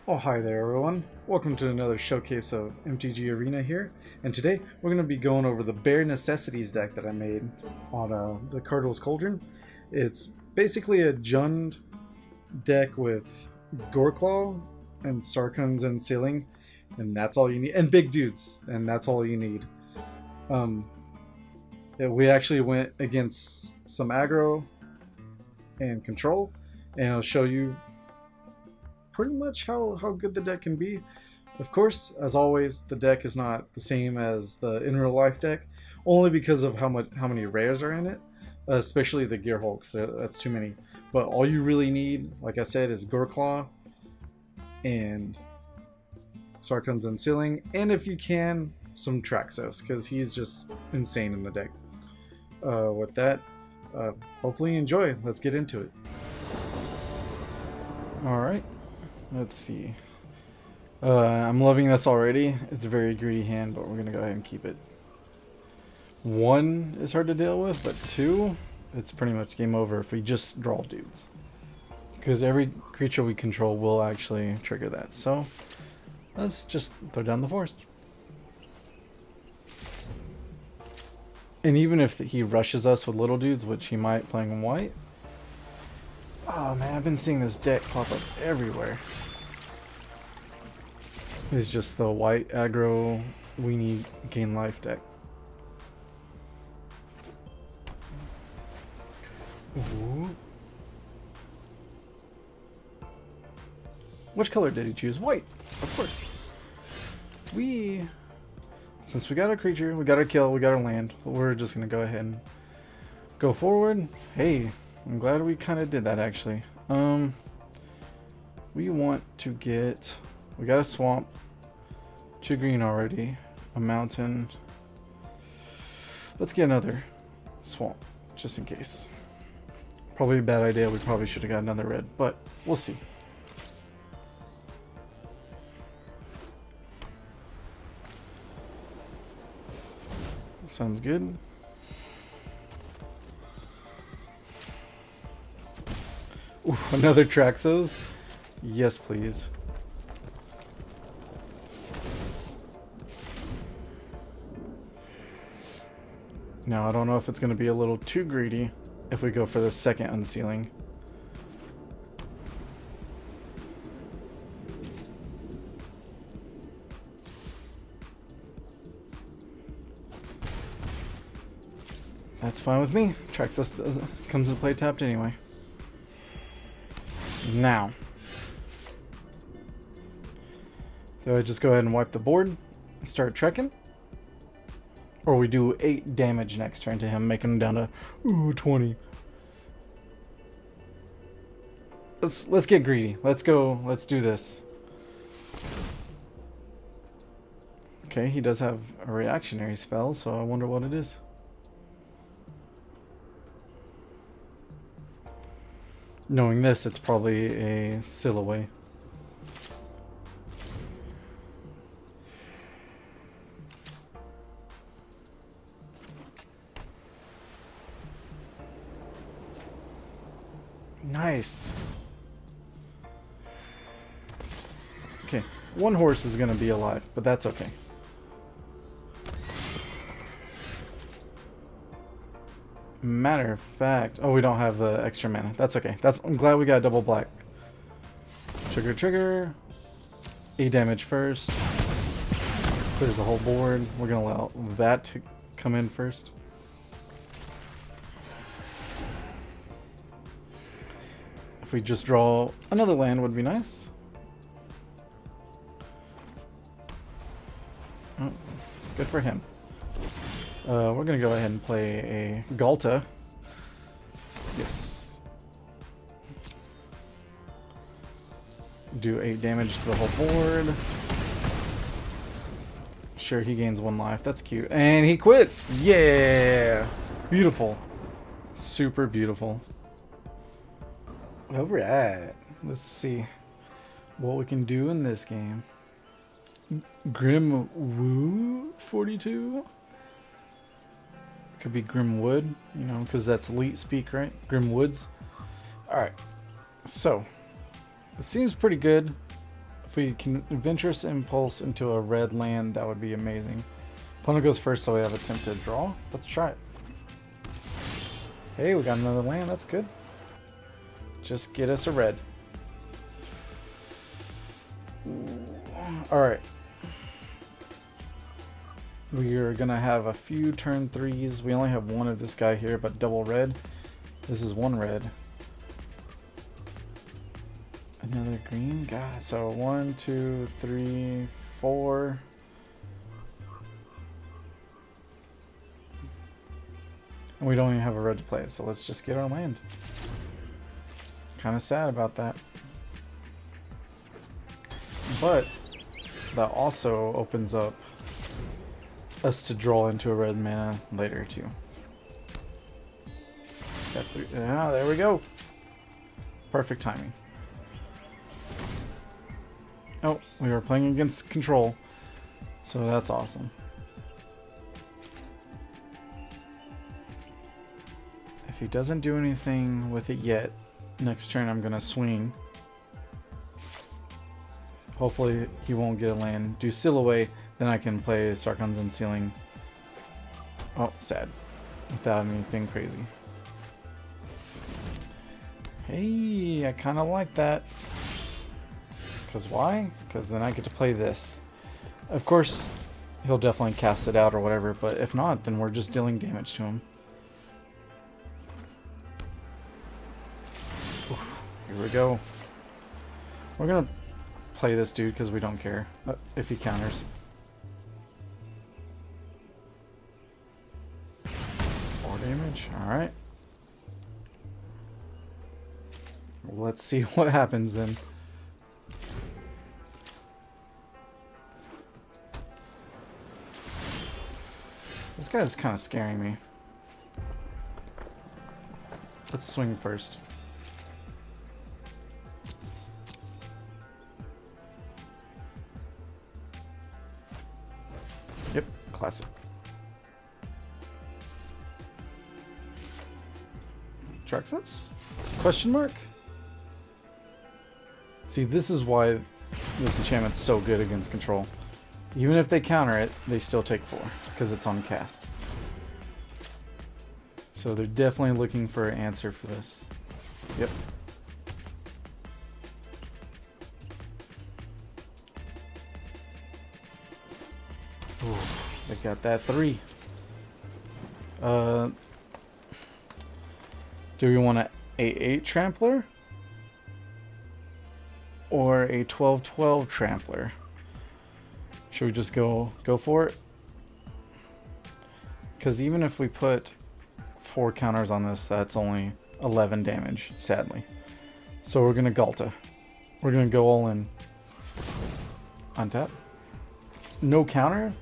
Oh, hi there everyone. Welcome to another showcase of MTG Arena here. And today we're going to be going over the Bare Necessities deck that I made on the Cardinal's Cauldron. It's basically a Jund deck with Goreclaw and Sarkan's unsealing, and that's all you need. And big dudes, and that's all you need. We actually went against some aggro and control, and I'll show you pretty much how good the deck can be. Of course, as always, the deck is not the same as the in real life deck, only because of how many rares are in it, especially the Gear Hulks. That's too many. But all you really need, like I said, is Goreclaw and Sarkan's Unsealing, and if you can, some Traxos, because he's just insane in the deck. With that, hopefully you enjoy. Let's get into it. Alright. Let's see. I'm loving this already. It's a very greedy hand, but we're going to go ahead and keep it. 1 is hard to deal with, but 2, it's pretty much game over if we just draw dudes. Because every creature we control will actually trigger that. So, let's just throw down the forest. And even if he rushes us with little dudes, which he might playing in white. Oh man, I've been seeing this deck pop up everywhere. It's just the white aggro we need gain life deck. Ooh. Which color did he choose? White, of course. Since we got our creature, we got our kill, we got our land, we're just gonna go ahead and go forward. Hey, I'm glad we kind of did that actually. We want to get, we got a swamp, 2 green already, a mountain. Let's get another swamp, just in case. Probably a bad idea, we probably should have got another red, but we'll see. Sounds good. Ooh, another Traxos? Yes, please. Now, I don't know if it's going to be a little too greedy if we go for the second unsealing. That's fine with me. Traxos comes into play tapped anyway. Now, do I just go ahead and wipe the board and start trekking? Or we do 8 damage next turn to him, making him down to 20. Let's get greedy. Let's go. Let's do this. Okay, he does have a reactionary spell, so I wonder what it is. Knowing this, it's probably a seal away. Nice. Okay, 1 horse is going to be alive, but that's okay. Matter of fact, oh, we don't have the extra mana. That's okay. I'm glad we got double black. Trigger. 8 damage first. Clears the whole board. We're gonna allow that to come in first. If we just draw another land would be nice. Oh, good for him. We're gonna go ahead and play a Galta. Yes. Do 8 damage to the whole board. Sure, he gains 1 life. That's cute. And he quits! Yeah! Beautiful. Super beautiful. Alright. Let's see what we can do in this game. Grim Woo 42? Could be Grimwood, you know, because that's elite speak, right? Grimwoods. Alright. So, it seems pretty good. If we can Adventurous Impulse into a red land, that would be amazing. Opponent goes first, so we have attempted draw. Let's try it. Hey, we got another land. That's good. Just get us a red. Alright. We are going to have a few turn 3s. We only have one of this guy here, but double red. This is one red. Another green. God, so 1, 2, 3, 4. And we don't even have a red to play, so let's just get our land. Kind of sad about that. But that also opens up us to draw into a red mana later too. Ah, there we go. Perfect timing. Oh, we were playing against control, so that's awesome. If he doesn't do anything with it yet, next turn I'm gonna swing. Hopefully he won't get a land. Do seal away, then I can play Sarkan's Unsealing. Oh, sad. Without anything crazy. Hey, I kind of like that. Because why? Because then I get to play this. Of course, he'll definitely cast it out or whatever, but if not, then we're just dealing damage to him. Oof, here we go. We're going to play this dude because we don't care if he counters. 4 damage. Alright. Let's see what happens then. This guy's kind of scaring me. Let's swing first. Yep, classic. Traxxas? Question mark? See, this is why this enchantment's so good against control. Even if they counter it, they still take 4 because it's on cast. So they're definitely looking for an answer for this. Yep. Ooh, they got that 3. Do we want a 8/8 Trampler? Or a 12/12 Trampler? Should we just go for it? Because even if we put 4 counters on this, that's only 11 damage, sadly. So we're gonna Galta. We're gonna go all in. Untap. No counter?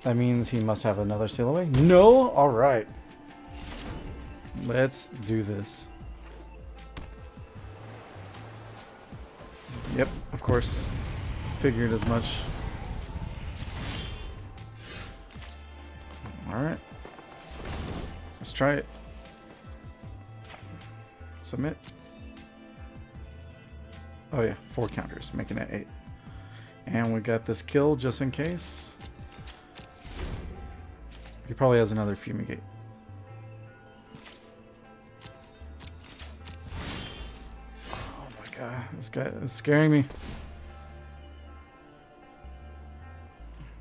That means he must have another seal away? No? Alright. Let's do this. Yep, of course. Figured as much. Alright. Let's try it. Submit. Oh yeah, 4 counters, making it 8. And we got this kill just in case. He probably has another Fumigate. Oh my god, this guy is scaring me.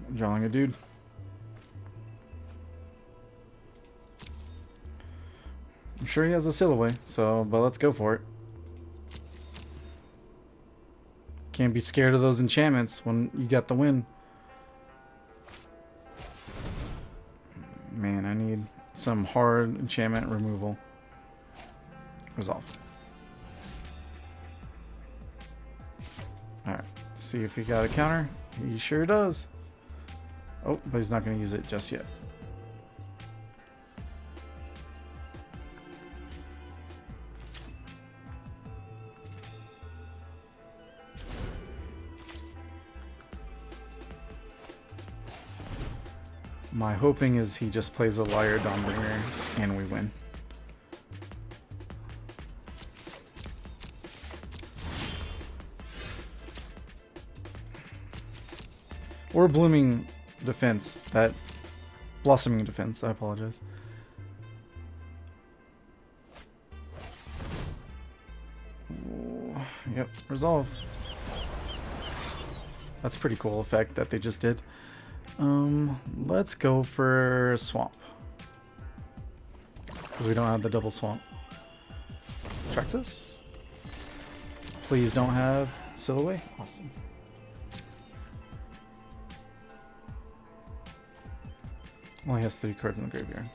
I'm drawing a dude. I'm sure he has a seal away, so, but let's go for it. Can't be scared of those enchantments when you got the win. Man, I need some hard enchantment removal. Resolve. Alright, see if he got a counter. He sure does. Oh, but he's not going to use it just yet. My hoping is he just plays a Liar Dawnbringer and we win. Or Blooming Defense. That Blossoming Defense, I apologize. Yep, resolve. That's a pretty cool effect that they just did. Let's go for Swamp. Because we don't have the double Swamp. Traxxas? Please don't have Silhouette. Awesome. Only has 3 cards in the graveyard.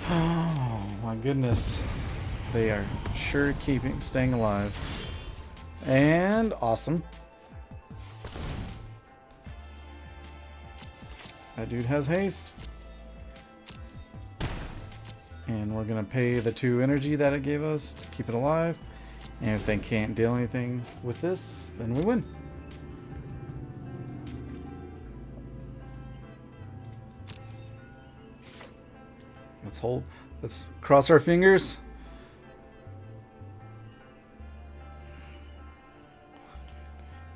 Oh my goodness. They are sure staying alive. And awesome. That dude has haste. And we're gonna pay the 2 energy that it gave us to keep it alive. And if they can't deal anything with this, then we win. Let's hold. Let's cross our fingers.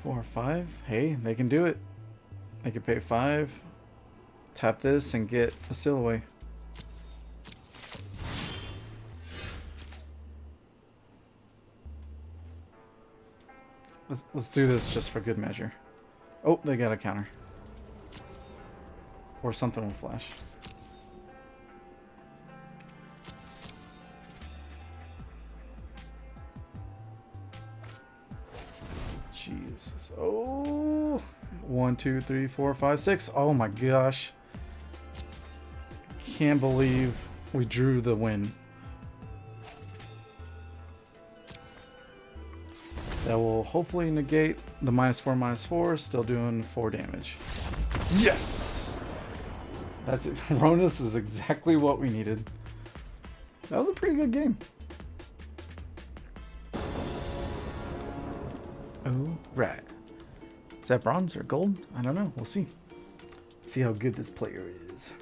Four, 5. Hey, they can do it. They can pay 5. Tap this and get a Silhouette. Let's do this just for good measure. Oh, they got a counter. Or something will flash. Jesus. Oh, 1, 2, 3, 4, 5, 6. Oh my gosh. Can't believe we drew the win. That will hopefully negate the -4/-4, still doing 4 damage. Yes! That's it. Ronus is exactly what we needed. That was a pretty good game. Oh, right. Is that bronze or gold? I don't know. We'll see. Let's see how good this player is.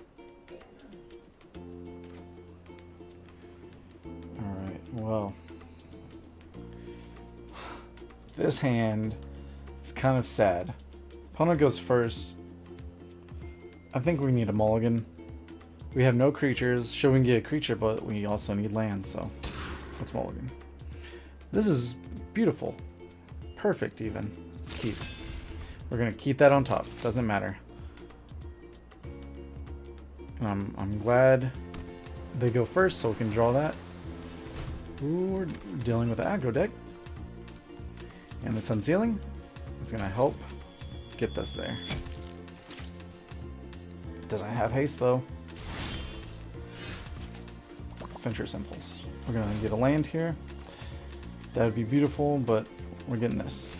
Alright, well. This hand is kind of sad. Opponent goes first. I think we need a mulligan. We have no creatures. Sure, we can get a creature, but we also need land, so let's mulligan. This is beautiful. Perfect, even. Let's keep. We're going to keep that on top. Doesn't matter. And I'm glad they go first, so we can draw that. Ooh, we're dealing with the aggro deck. And this unsealing is going to help get this there. It doesn't have haste though. Venturous Impulse. We're going to get a land here. That would be beautiful, but we're getting this.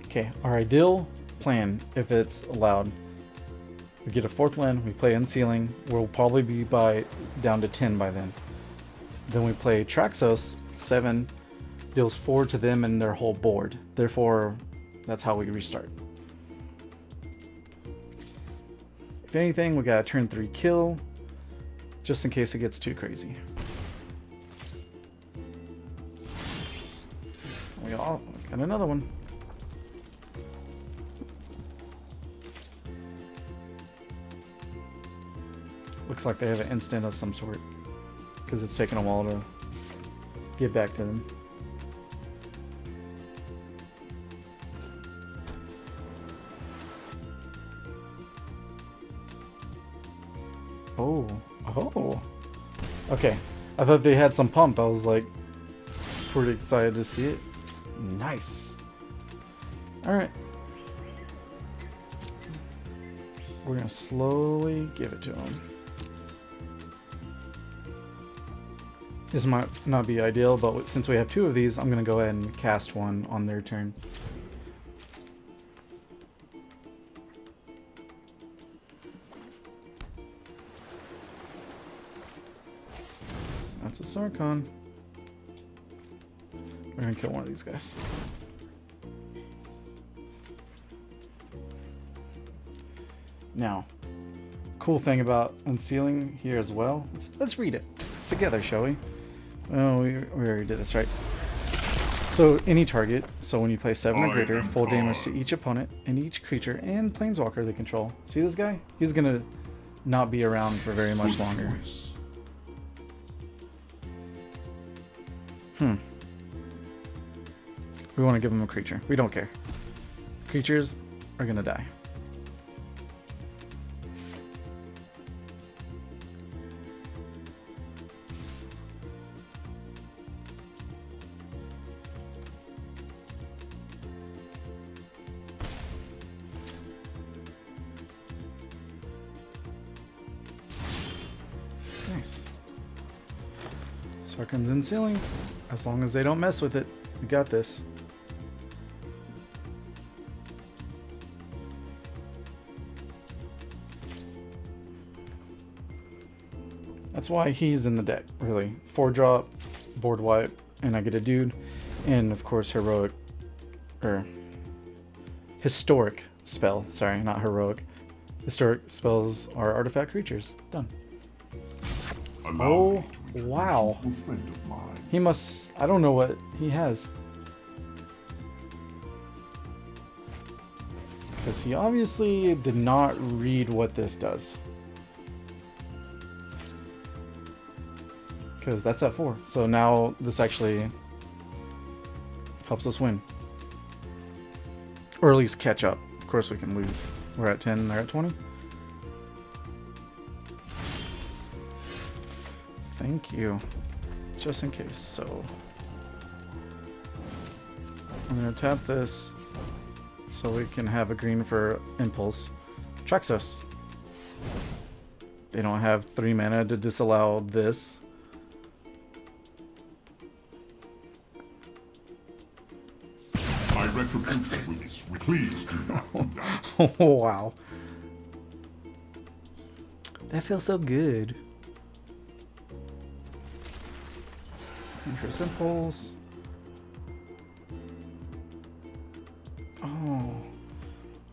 Okay, our ideal plan, if it's allowed, we get a 4th land, we play Unsealing. We'll probably be down to 10 by then. Then we play Traxxas, 7, deals 4 to them and their whole board. Therefore, that's how we restart. If anything, we got a turn 3 kill, just in case it gets too crazy. We all got another one. Looks like they have an instant of some sort, because it's taken a while to get back to them. Oh. Okay. I thought they had some pump. I was like pretty excited to see it. Nice. Alright. We're going to slowly give it to them. This might not be ideal, but since we have 2 of these, I'm going to go ahead and cast one on their turn. That's a Sarkan. We're going to kill one of these guys. Now, cool thing about unsealing here as well. Let's read it. together, shall we? Oh, we already did this, right? So any target, so when you play 7 or greater, full damage to each opponent and each creature and planeswalker they control. See this guy? He's gonna not be around for very much longer. We want to give him a creature. We don't care. Creatures are gonna die. Nice. Sarkan's unsealing. As long as they don't mess with it, we got this. That's why he's in the deck, really. 4-drop, board wipe, and I get a dude. And of course, heroic, or historic spell. Sorry, not heroic. Historic spells are artifact creatures. Done. Oh, wow. He must, I don't know what he has. Because he obviously did not read what this does. Because that's at 4. So now this actually helps us win. Or at least catch up. Of course we can lose. We're at 10, they're at 20. Thank you. Just in case. So I'm going to tap this so we can have a green for Impulse. Traxos. They don't have 3 mana to disallow this. My retribution will be swift. Please do not do that. Oh, wow. That feels so good. Interest Impulse.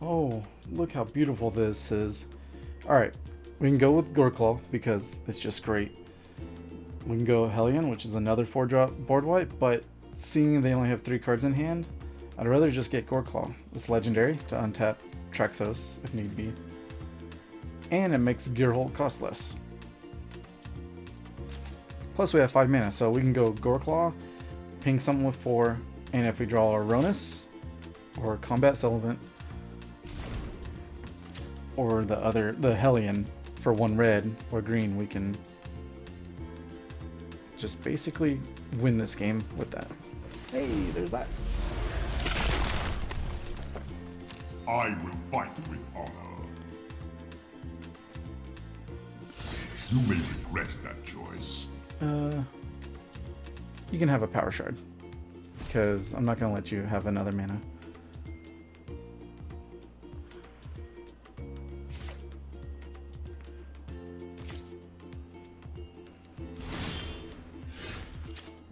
Oh, look how beautiful this is. Alright, we can go with Goreclaw because it's just great. We can go Hellion, which is another 4-drop board wipe, but seeing they only have 3 cards in hand, I'd rather just get Goreclaw. It's legendary to untap Traxos if need be. And it makes Gearhold cost less. Plus we have 5 mana, so we can go Goreclaw, ping something with 4, and if we draw a Ronus, or Combat Sullivan, or the Hellion for 1 red or green, we can just basically win this game with that. Hey, there's that. I will fight with honor. You may regret that choice. You can have a Power Shard, because I'm not going to let you have another mana.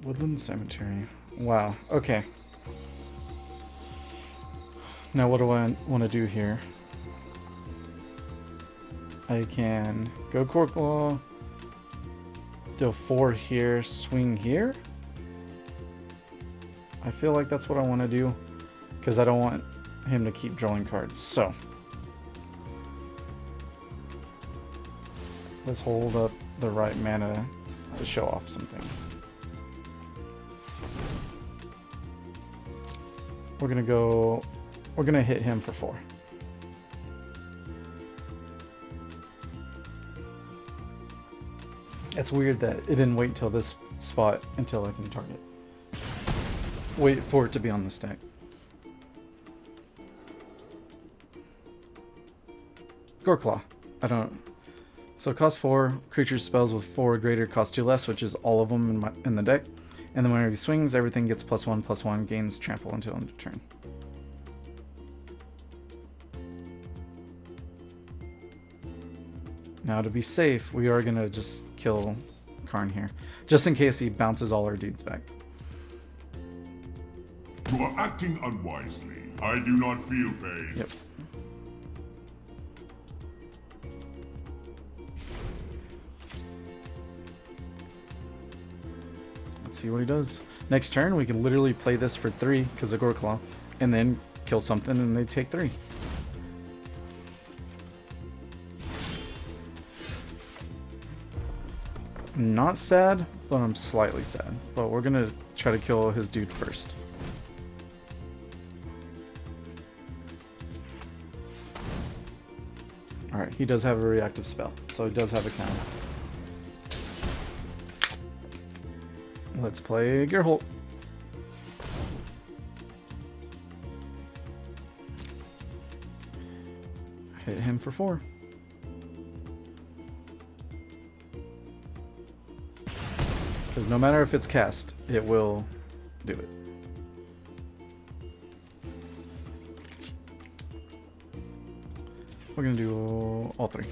Woodland Cemetery. Wow, okay. Now what do I want to do here? I can go Goreclaw, do 4 here, swing here. I feel like that's what I want to do, because I don't want him to keep drawing cards. So let's hold up the right mana to show off some things. We're gonna hit him for 4. It's weird that it didn't wait till this spot until I can target. Wait for it to be on the stack. Goreclaw. So it costs 4. Creature spells with 4 or greater cost 2 less, which is all of them in the deck. And then whenever he swings, everything gets +1/+1, gains trample until end of turn. Now to be safe, we are going to just kill Karn here. Just in case he bounces all our dudes back. You are acting unwisely. I do not feel pain. Yep. see what he does. Next turn, we can literally play this for 3 because of Goreclaw, and then kill something and they take 3. Not sad, but I'm slightly sad. But we're gonna try to kill his dude first. Alright, he does have a reactive spell, so he does have a counter. Let's play Gerholt. Hit him for 4. Because no matter if it's cast, it will do it. We're going to do all 3.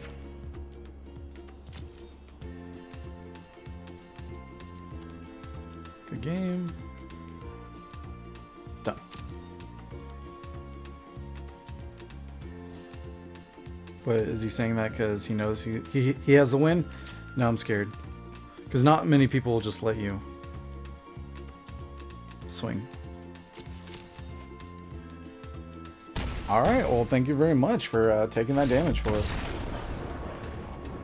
Good game. Done. But is he saying that because he knows he has the win? No, I'm scared. Because not many people will just let you swing. Alright, well thank you very much for taking that damage for us.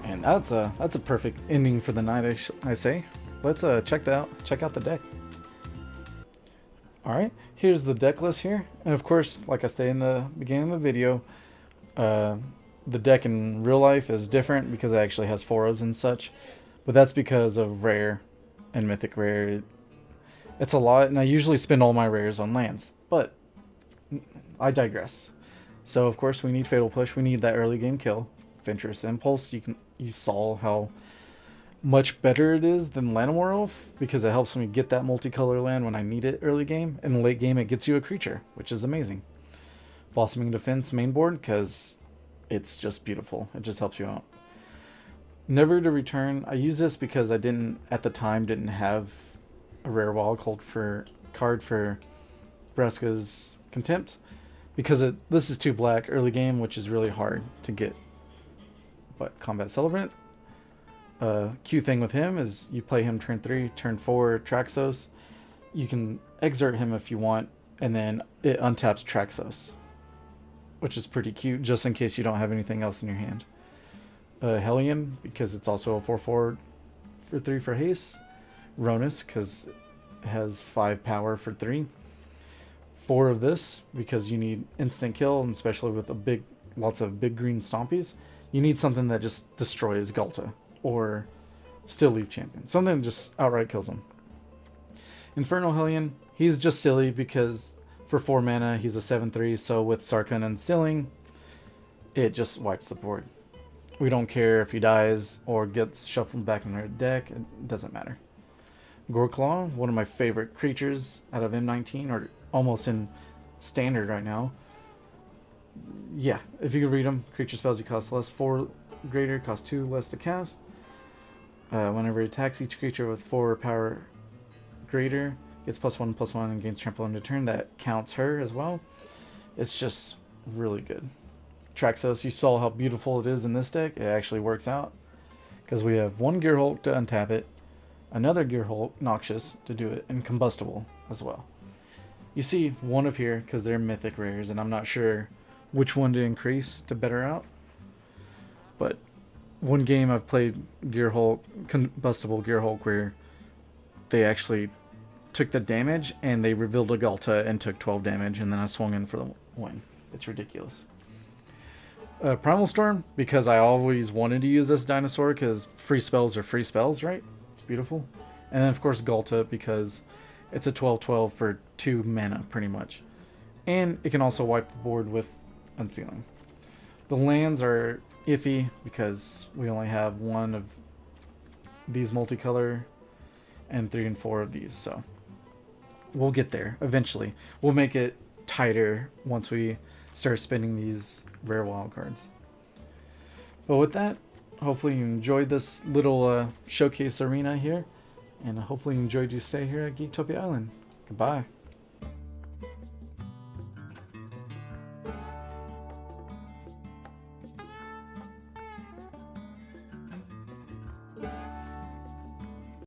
And that's a perfect ending for the night, I say. Let's check out the deck. Alright, here's the deck list here. And of course, like I say in the beginning of the video, the deck in real life is different because it actually has 4-ofs and such. But that's because of rare and mythic rare. It's a lot, and I usually spend all my rares on lands. But I digress. So of course we need Fatal Push. We need that early game kill. Venturous Impulse. You saw how much better it is than Llanowar Elf because it helps me get that multicolor land when I need it early game. In the late game it gets you a creature, which is amazing. Blossoming Defense main board because it's just beautiful. It just helps you out. Never to Return. I use this because I at the time didn't have a rare wild card for Vraska's Contempt. Because this is 2 black early game, which is really hard to get. But Combat Celebrant. Cute thing with him is you play him turn 3, turn 4 Traxos. You can exert him if you want, and then it untaps Traxos. Which is pretty cute, just in case you don't have anything else in your hand. Hellion, because it's also a 4/4 for 3 for haste. Ronus, because it has 5 power for 3. 4 of this, because you need instant kill, and especially with lots of big green stompies, you need something that just destroys Galta, or Still Leaf Champion. Something that just outright kills him. Infernal Hellion, he's just silly because for 4 mana, he's a 7/3, so with Sarkan unsealing, it just wipes the board. We don't care if he dies or gets shuffled back in our deck. It doesn't matter. Goreclaw, one of my favorite creatures out of M19, or almost in standard right now. Yeah, if you could read them, creature spells you cost less 4 greater, cost 2 less to cast. Whenever it attacks each creature with 4 power greater, gets +1/+1 and gains trample under turn. That counts her as well. It's just really good. Traxos, you saw how beautiful it is in this deck. It actually works out because we have 1 Gearhulk to untap it, another Gearhulk Noxious to do it, and Combustible as well. You see 1 of here because they're mythic rares, and I'm not sure which one to increase to better out. But one game I've played Gearhulk, Combustible Gearhulk, where they actually took the damage and they revealed a Galta and took 12 damage, and then I swung in for the win. It's ridiculous. Primal Storm, because I always wanted to use this dinosaur because free spells are free spells, right? It's beautiful. And then of course Galta, because it's a 12/12 for 2 mana pretty much. And it can also wipe the board with unsealing. The lands are iffy because we only have 1 of these multicolor and 3 and 4 of these, so we'll get there eventually. We'll make it tighter once we start spending these rare wild cards. But with that, hopefully you enjoyed this little showcase arena here, and hopefully you enjoyed your stay here at Geektopia Island. Goodbye.